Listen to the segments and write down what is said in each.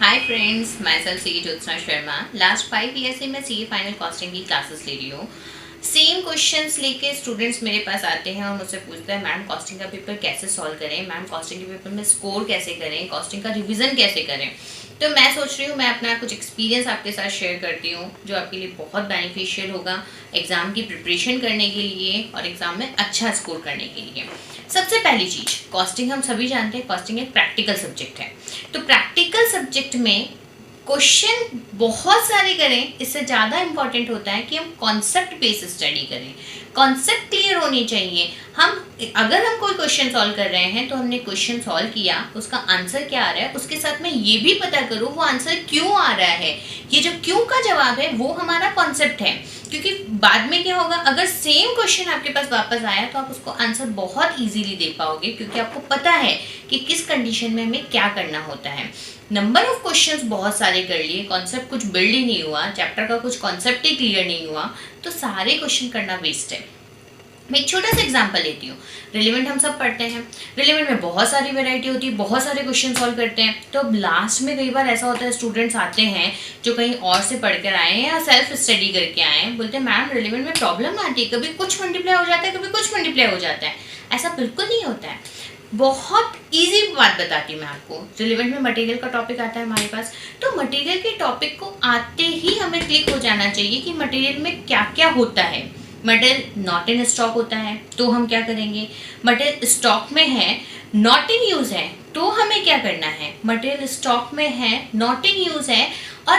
हाय friends, myself C Jyotsna Sharma. Last 5 year से मैं C final costing की क्लासेस ले रही हूँ। सेम क्वेश्चंस लेके स्टूडेंट्स मेरे पास आते हैं और मुझसे पूछते हैं मैम कॉस्टिंग का पेपर कैसे सॉल्व करें, मैम कॉस्टिंग के पेपर में स्कोर कैसे करें, कॉस्टिंग का रिवीजन कैसे करें। तो मैं सोच रही हूँ मैं अपना कुछ एक्सपीरियंस आपके साथ शेयर करती हूँ जो आपके लिए बहुत बेनिफिशियल होगा एग्ज़ाम की प्रिपरेशन करने के लिए और एग्ज़ाम में अच्छा स्कोर करने के लिए। सबसे पहली चीज़, कॉस्टिंग हम सभी जानते हैं, कॉस्टिंग एक प्रैक्टिकल सब्जेक्ट है। तो प्रैक्टिकल सब्जेक्ट में क्वेश्चन बहुत सारे करें, इससे ज़्यादा इम्पॉर्टेंट होता है कि हम कॉन्सेप्ट बेस्ड स्टडी करें। कॉन्सेप्ट क्लियर होनी चाहिए। अगर हम कोई क्वेश्चन सॉल्व कर रहे हैं तो हमने क्वेश्चन सॉल्व किया, उसका आंसर क्या आ रहा है, उसके साथ में ये भी पता करो वो आंसर क्यों आ रहा है। ये जो क्यों का जवाब है वो हमारा कॉन्सेप्ट है, क्योंकि बाद में क्या होगा, अगर सेम क्वेश्चन आपके पास वापस आया तो आप उसको आंसर बहुत इजीली दे पाओगे, क्योंकि आपको पता है कि किस कंडीशन में हमें क्या करना होता है। नंबर ऑफ क्वेश्चंस बहुत सारे कर लिए, कॉन्सेप्ट कुछ बिल्ड ही नहीं हुआ, चैप्टर का कुछ कॉन्सेप्ट ही क्लियर नहीं हुआ, तो सारे क्वेश्चन करना वेस्ट है। मैं एक छोटा सा एग्जांपल लेती हूँ। रिलेवेंट हम सब पढ़ते हैं, रिलेवेंट में बहुत सारी वैरायटी होती है, बहुत सारे क्वेश्चन सॉल्व करते हैं। तो अब लास्ट में कई बार ऐसा होता है स्टूडेंट्स आते हैं जो कहीं और से पढ़कर आए हैं या सेल्फ स्टडी करके आए हैं, बोलते हैं मैम रिलेवेंट में प्रॉब्लम आती है, कभी कुछ मल्टीप्लाई हो जाता है, कभी कुछ मल्टीप्लाई हो जाता है। ऐसा बिल्कुल नहीं होता है। बहुत इजी बात बताती हूँ मैं आपको। रिलेवेंट में मटेरियल का टॉपिक आता है हमारे पास, तो मटेरियल के टॉपिक को आते ही हमें क्लिक हो जाना चाहिए कि मटेरियल में क्या क्या होता है। मटेरियल नॉट इन स्टॉक होता है तो हम क्या करेंगे, मटेरियल स्टॉक में है नॉट इन यूज़ है तो हमें क्या करना है, मटेरियल स्टॉक में है नॉट इन यूज़ है और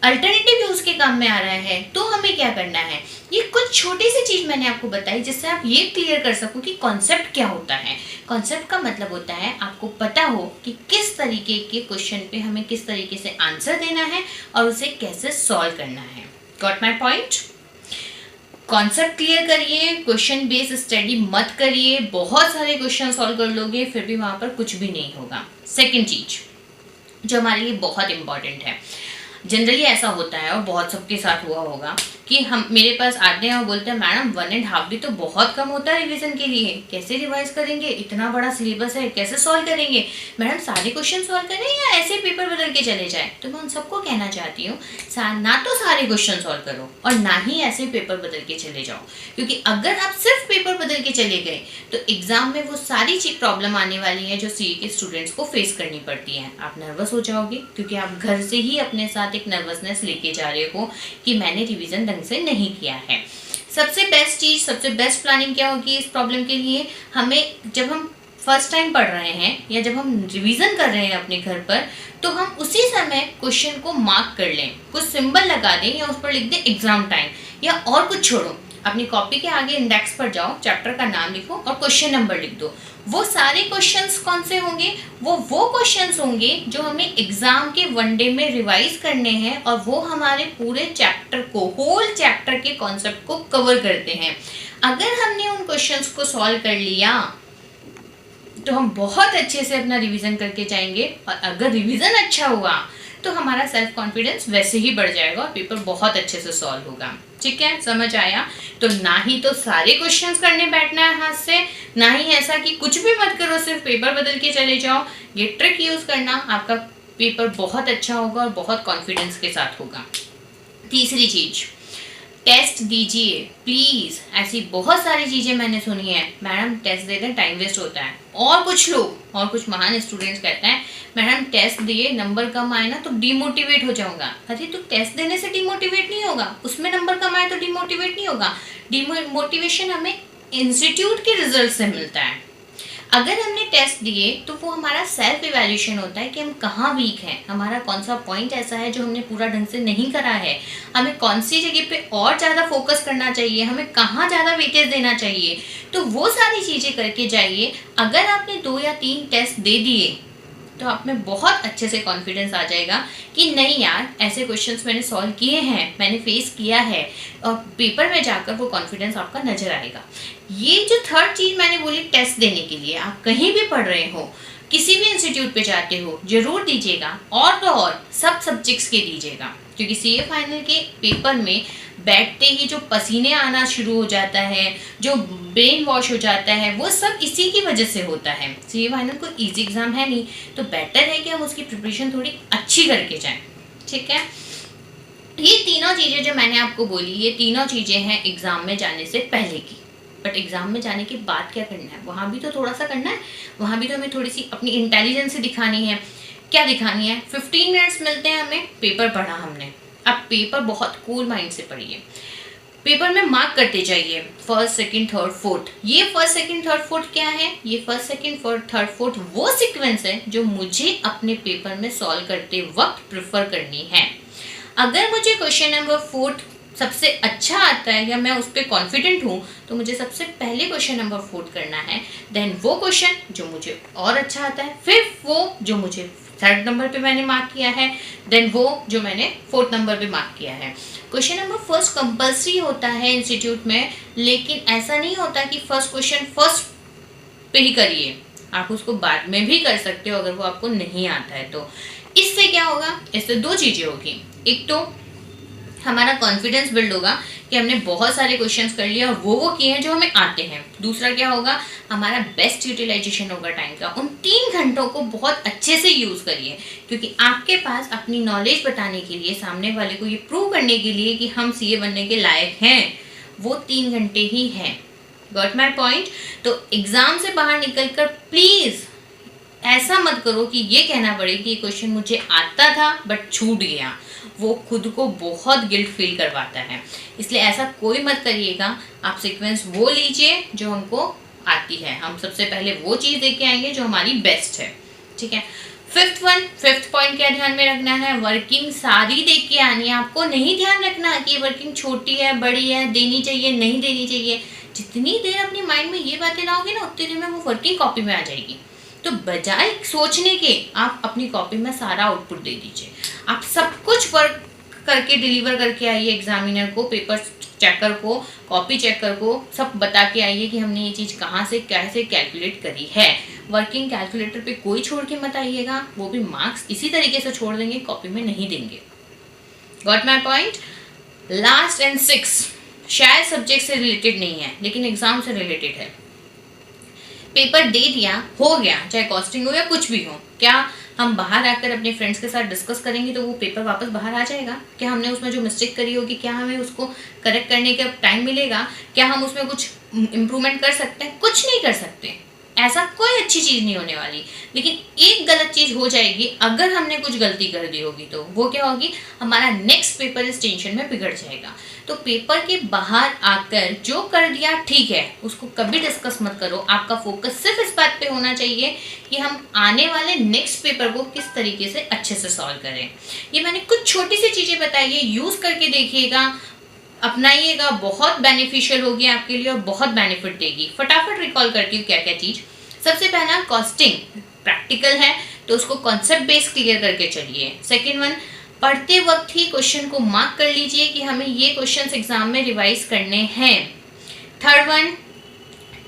अल्टरनेटिव यूज़ के काम में आ रहा है तो हमें क्या करना है। ये कुछ छोटी सी चीज़ मैंने आपको बताई जिससे आप ये क्लियर कर सको कि कॉन्सेप्ट क्या होता है। कॉन्सेप्ट का मतलब होता है आपको पता हो कि किस तरीके के क्वेश्चन पे हमें किस तरीके से आंसर देना है और उसे कैसे सॉल्व करना है। Got my point? Concept clear करिए, क्वेश्चन बेस्ड स्टडी मत करिए। बहुत सारे क्वेश्चन सॉल्व कर लोगे फिर भी वहाँ पर कुछ भी नहीं होगा। सेकेंड चीज जो हमारे लिए बहुत इंपॉर्टेंट है, जनरली ऐसा होता है और बहुत सबके साथ हुआ होगा कि हम मेरे पास आते हैं और बोलते हैं मैडम 1.5 भी तो बहुत कम होता है रिवीजन के लिए, कैसे रिवाइज करेंगे, इतना बड़ा सिलेबस है कैसे सॉल्व करेंगे, मैडम सारे क्वेश्चन सॉल्व करें या ऐसे पेपर बदल के चले जाए। तो मैं उन सबको कहना चाहती हूँ ना तो सारे क्वेश्चन सॉल्व करो और ना ही ऐसे पेपर बदल के चले जाओ, क्योंकि अगर आप सिर्फ पेपर बदल के चले गए तो एग्जाम में वो सारी चीज प्रॉब्लम आने वाली है जो सीए के स्टूडेंट्स को फेस करनी पड़ती है। आप नर्वस हो जाओगे क्योंकि आप घर से ही अपने साथ एक नर्वसनेस लेके जा रहे हो कि मैंने रिवीजन ढंग से नहीं किया है। सबसे बेस्ट चीज, सबसे बेस्ट प्लानिंग क्या होगी इस प्रॉब्लम के लिए, हमें जब हम फर्स्ट टाइम पढ़ रहे हैं या जब हम रिवीजन कर रहे हैं अपने घर पर, तो हम उसी समय क्वेश्चन को मार्क कर लें, कुछ सिंबल लगा दें या उस पर लिख दें एग्जाम टाइम, या और कुछ छोड़ो, अपनी कॉपी के आगे इंडेक्स पर जाओ, चैप्टर का नाम लिखो और क्वेश्चन नंबर लिख दो। वो सारे क्वेश्चंस कौन से होंगे, वो क्वेश्चंस होंगे जो हमें एग्जाम के वनडे में रिवाइज करने हैं और वो हमारे पूरे चैप्टर को, होल चैप्टर के कॉन्सेप्ट को कवर करते हैं। अगर हमने उन क्वेश्चंस को सॉल्व कर लिया तो हम बहुत अच्छे से अपना रिवीजन करके जाएंगे, और अगर रिवीजन अच्छा हुआ तो हमारा सेल्फ कॉन्फिडेंस वैसे ही बढ़ जाएगा और पेपर बहुत अच्छे से सॉल्व होगा। ठीक है, समझ आया? तो ना ही तो सारे क्वेश्चंस करने बैठना है हाथ से, ना ही ऐसा कि कुछ भी मत करो सिर्फ पेपर बदल के चले जाओ। ये ट्रिक यूज करना, आपका पेपर बहुत अच्छा होगा और बहुत कॉन्फिडेंस के साथ होगा। तीसरी चीज, टेस्ट दीजिए प्लीज़। ऐसी बहुत सारी चीज़ें मैंने सुनी है, मैडम टेस्ट देते टाइम वेस्ट होता है, और कुछ लोग और कुछ महान स्टूडेंट्स कहते हैं मैडम टेस्ट दिए नंबर कम आए ना तो डिमोटिवेट हो जाऊंगा। अरे तो टेस्ट देने से डिमोटिवेट नहीं होगा, उसमें नंबर कम आए तो डिमोटिवेट नहीं होगा। डिमोटिवेशन हमें इंस्टीट्यूट के रिजल्ट से मिलता है। अगर हमने टेस्ट दिए तो वो हमारा सेल्फ इवैल्यूएशन होता है कि हम कहाँ वीक हैं, हमारा कौन सा पॉइंट ऐसा है जो हमने पूरा ढंग से नहीं करा है, हमें कौन सी जगह पे और ज़्यादा फोकस करना चाहिए, हमें कहाँ ज़्यादा वेटेज देना चाहिए। तो वो सारी चीज़ें करके जाइए। अगर आपने 2 या 3 टेस्ट दे दिए तो आप में बहुत अच्छे से कॉन्फिडेंस आ जाएगा कि नहीं यार ऐसे क्वेश्चंस मैंने सॉल्व किए हैं, मैंने फेस किया है, और पेपर में जाकर वो कॉन्फिडेंस आपका नजर आएगा। ये जो थर्ड चीज़ मैंने बोली टेस्ट देने के लिए, आप कहीं भी पढ़ रहे हो, किसी भी इंस्टीट्यूट पे जाते हो, जरूर दीजिएगा, और तो और सब सब्जेक्ट्स के दीजिएगा। क्योंकि सीए फाइनल के पेपर में बैठते ही जो पसीने आना शुरू हो जाता है, जो ब्रेन वॉश हो जाता है, वो सब इसी की वजह से होता है। सीए फाइनल कोई इजी एग्जाम है नहीं, तो बेटर है कि हम उसकी प्रिपरेशन थोड़ी अच्छी करके जाएं। ठीक है, ये तीनों चीज़ें जो मैंने आपको बोली, ये तीनों चीज़ें हैं एग्ज़ाम में जाने से पहले की। बट एग्ज़ाम में जाने के बाद क्या करना है, वहाँ भी तो थोड़ा सा करना है, वहाँ भी तो हमें थोड़ी सी अपनी इंटेलिजेंस दिखानी है। क्या दिखानी है? 15 मिनट्स मिलते हैं हमें, पेपर पढ़ा हमने, अब पेपर बहुत कूल माइंड से पढ़िए। पेपर में मार्क करते जाइए, फर्स्ट सेकंड थर्ड फोर्थ। ये फर्स्ट सेकंड थर्ड फोर्थ क्या है? ये फर्स्ट सेकंड थर्ड फोर्थ वो सीक्वेंस है जो मुझे अपने पेपर में सॉल्व करते वक्त प्रेफर करनी है। अगर मुझे क्वेश्चन नंबर फोर्थ सबसे अच्छा आता है या मैं उस पर कॉन्फिडेंट हूँ, तो मुझे सबसे पहले क्वेश्चन नंबर फोर्थ करना है, देन वो क्वेश्चन जो मुझे और अच्छा आता है, फिर वो जो मुझे थर्ड नंबर पे मैंने मार्क किया है, देन वो जो मैंने फोर्थ नंबर पे मार्क किया है। क्वेश्चन नंबर फर्स्ट कंपल्सरी होता है इंस्टीट्यूट में, लेकिन ऐसा नहीं होता कि फर्स्ट क्वेश्चन फर्स्ट पे ही करिए, आप उसको बाद में भी कर सकते हो अगर वो आपको नहीं आता है तो। इससे क्या होगा? इससे दो चीज़ें होगी, एक तो हमारा कॉन्फिडेंस बिल्ड होगा कि हमने बहुत सारे क्वेश्चंस कर लिए और वो किए हैं जो हमें आते हैं। दूसरा क्या होगा? हमारा बेस्ट यूटिलाइजेशन होगा टाइम का। उन 3 घंटों को बहुत अच्छे से यूज़ करिए, क्योंकि आपके पास अपनी नॉलेज बताने के लिए, सामने वाले को ये प्रूव करने के लिए कि हम सीए बनने के लायक हैं, वो 3 घंटे ही हैं। Got my point? तो एग्ज़ाम से बाहर निकल कर प्लीज़ ऐसा मत करो कि ये कहना पड़े कि ये क्वेश्चन मुझे आता था बट छूट गया। वो खुद को बहुत गिल्ट फील करवाता है, इसलिए ऐसा कोई मत करिएगा। आप सीक्वेंस वो लीजिए जो हमको आती है, हम सबसे पहले वो चीज़ देख के आएंगे जो हमारी बेस्ट है। ठीक है, फिफ्थ पॉइंट क्या ध्यान में रखना है? वर्किंग सारी देख के आनी है आपको। नहीं ध्यान रखना कि वर्किंग छोटी है, बड़ी है, देनी चाहिए, नहीं देनी चाहिए। जितनी देर अपने माइंड में ये बातें लाओगे ना, उतनी देर में वो वर्किंग कॉपी में आ जाएगी। तो बजाय सोचने के आप अपनी कॉपी में सारा आउटपुट दे दीजिए। आप सब कुछ वर्क करके डिलीवर करके आइए एग्जामिनर को, पेपर चेकर को, कॉपी चेकर को, सब बता के आइए कि हमने ये चीज़ कहाँ से कैसे कैलकुलेट करी है। वर्किंग कैलकुलेटर पे कोई छोड़ के मत आइएगा, वो भी मार्क्स इसी तरीके से छोड़ देंगे, कॉपी में नहीं देंगे। Got my point? Last and 6 शायद सब्जेक्ट से रिलेटेड नहीं है, लेकिन एग्जाम से रिलेटेड है। पेपर दे दिया, हो गया, चाहे कॉस्टिंग हो या कुछ भी हो, क्या हम बाहर आकर अपने फ्रेंड्स के साथ डिस्कस करेंगे तो वो पेपर वापस बाहर आ जाएगा? क्या हमने उसमें जो मिस्टेक करी होगी, क्या हमें उसको करेक्ट करने का टाइम मिलेगा? क्या हम उसमें कुछ इम्प्रूवमेंट कर सकते हैं? कुछ नहीं कर सकते। ऐसा कोई अच्छी चीज़ नहीं होने वाली। लेकिन एक गलत चीज़ हो जाएगी, अगर हमने कुछ गलती कर दी होगी तो वो क्या होगी? हमारा नेक्स्ट पेपर इस टेंशन में बिगड़ जाएगा। तो पेपर के बाहर आकर जो कर दिया ठीक है, उसको कभी डिस्कस मत करो। आपका फोकस सिर्फ इस बात पे होना चाहिए कि हम आने वाले नेक्स्ट पेपर को किस तरीके से अच्छे से सॉल्व करें। ये मैंने कुछ छोटी सी चीज़ें बताई है, यूज़ करके देखिएगा, अपनाइएगा, बहुत बेनिफिशियल होगी आपके लिए और बहुत बेनिफिट देगी। फटाफट रिकॉल करती हूँ क्या क्या चीज़। सबसे पहला, कॉस्टिंग प्रैक्टिकल है तो उसको कॉन्सेप्ट बेस क्लियर करके चलिए। सेकेंड वन, पढ़ते वक्त ही क्वेश्चन को मार्क कर लीजिए कि हमें ये क्वेश्चंस एग्जाम में रिवाइज करने हैं। थर्ड वन,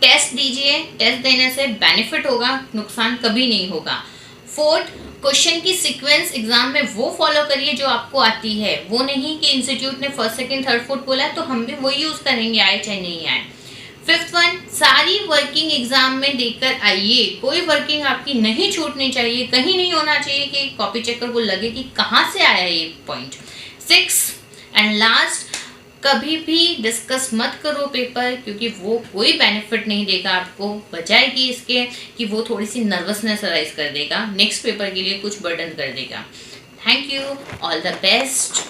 टेस्ट दीजिए, टेस्ट देने से बेनिफिट होगा, नुकसान कभी नहीं होगा। फोर्थ, क्वेश्चन की सीक्वेंस एग्जाम में वो फॉलो करिए जो आपको आती है, वो नहीं कि इंस्टीट्यूट ने फर्स्ट सेकंड थर्ड फोर्थ बोला है तो हम भी वही यूज़ करेंगे, आए चाहे नहीं आए। फिफ्थ वन, सारी वर्किंग एग्जाम में देकर आइए, कोई वर्किंग आपकी नहीं छूटनी चाहिए, कहीं नहीं होना चाहिए कि कॉपी चेकर को लगे कि कहाँ से आया ये पॉइंट। 6 एंड लास्ट, कभी भी डिस्कस मत करो पेपर, क्योंकि वो कोई बेनिफिट नहीं देगा आपको, बजाय कि इसके कि वो थोड़ी सी नर्वसनेस राइज कर देगा, नेक्स्ट पेपर के लिए कुछ बर्डन कर देगा। Thank you, all the best.